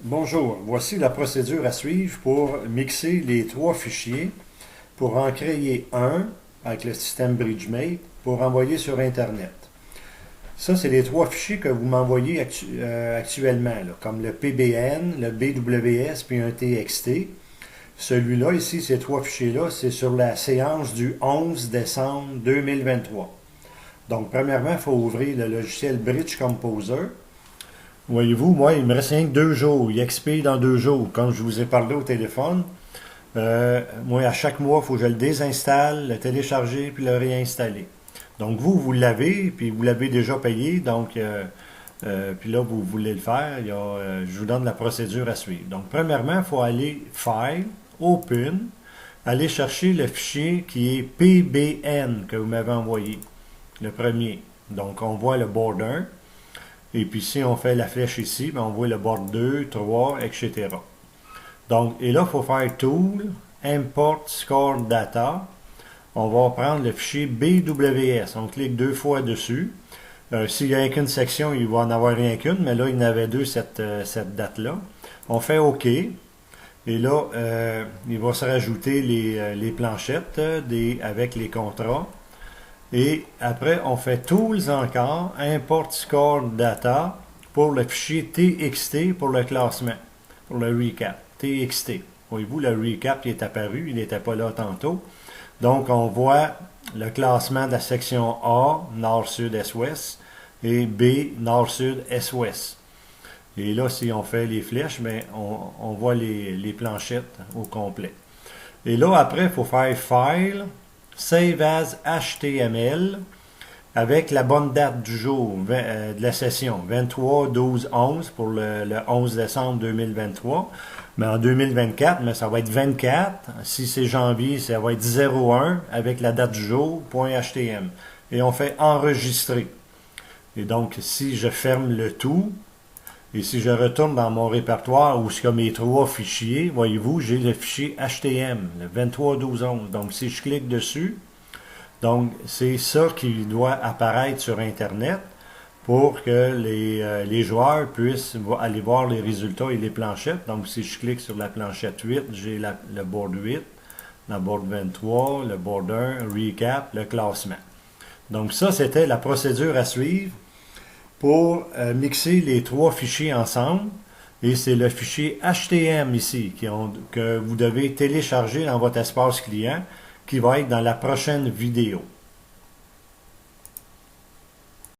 Bonjour, voici la procédure à suivre pour mixer les trois fichiers pour en créer un avec le système BridgeMate pour envoyer sur Internet. Ça, c'est les trois fichiers que vous m'envoyez actuellement, là, comme le PBN, le BWS puis un TXT. Celui-là, ici, ces trois fichiers-là, c'est sur la séance du 11 décembre 2023. Donc, premièrement, il faut ouvrir le logiciel Bridge Composer. Voyez-vous, moi, il me reste rien que 2 jours. Il expire dans 2 jours. Comme je vous ai parlé au téléphone, moi, à chaque mois, il faut que je le désinstalle, le télécharger, puis le réinstaller. Donc, vous l'avez, puis vous l'avez déjà payé. Donc, puis là, vous voulez le faire. Je vous donne la procédure à suivre. Donc, premièrement, il faut aller File, Open, aller chercher le fichier qui est PBN que vous m'avez envoyé, le premier. Donc, on voit le border. Et puis si on fait la flèche ici, on voit le board 2, 3, etc. Donc, et là, il faut faire Tool, Import Score Data. On va prendre le fichier BWS. On clique 2 fois dessus. S'il n'y a qu'une section, il va en avoir rien qu'une, mais là, il y en avait 2 cette date-là. On fait OK. Et là, il va se rajouter les planchettes avec les contrats. Et après, on fait Tools encore, Import Score Data pour le fichier TXT pour le classement, pour le recap, TXT. Voyez-vous, le recap qui est apparu, il n'était pas là tantôt. Donc, on voit le classement de la section A, Nord, Sud, Est, Ouest, et B, Nord, Sud, Est, Ouest. Et là, si on fait les flèches, ben, on voit les planchettes au complet. Et là, après, il faut faire File, Save as HTML avec la bonne date du jour de la session, 23-12-11 pour le 11 décembre 2023. Mais en 2024, mais ça va être 24. Si c'est janvier, ça va être 01 avec la date du jour, .htm. Et on fait enregistrer. Et donc, si je ferme le tout, et si je retourne dans mon répertoire où il y a mes trois fichiers, voyez-vous, j'ai le fichier HTM, le 23-12-11. Donc, si je clique dessus, donc c'est ça qui doit apparaître sur Internet pour que les joueurs puissent aller voir les résultats et les planchettes. Donc, si je clique sur la planchette 8, j'ai le board 8, la board 23, le board 1, recap, le classement. Donc, ça, c'était la procédure à suivre pour mixer les trois fichiers ensemble. Et c'est le fichier HTM ici que vous devez télécharger dans votre espace client qui va être dans la prochaine vidéo.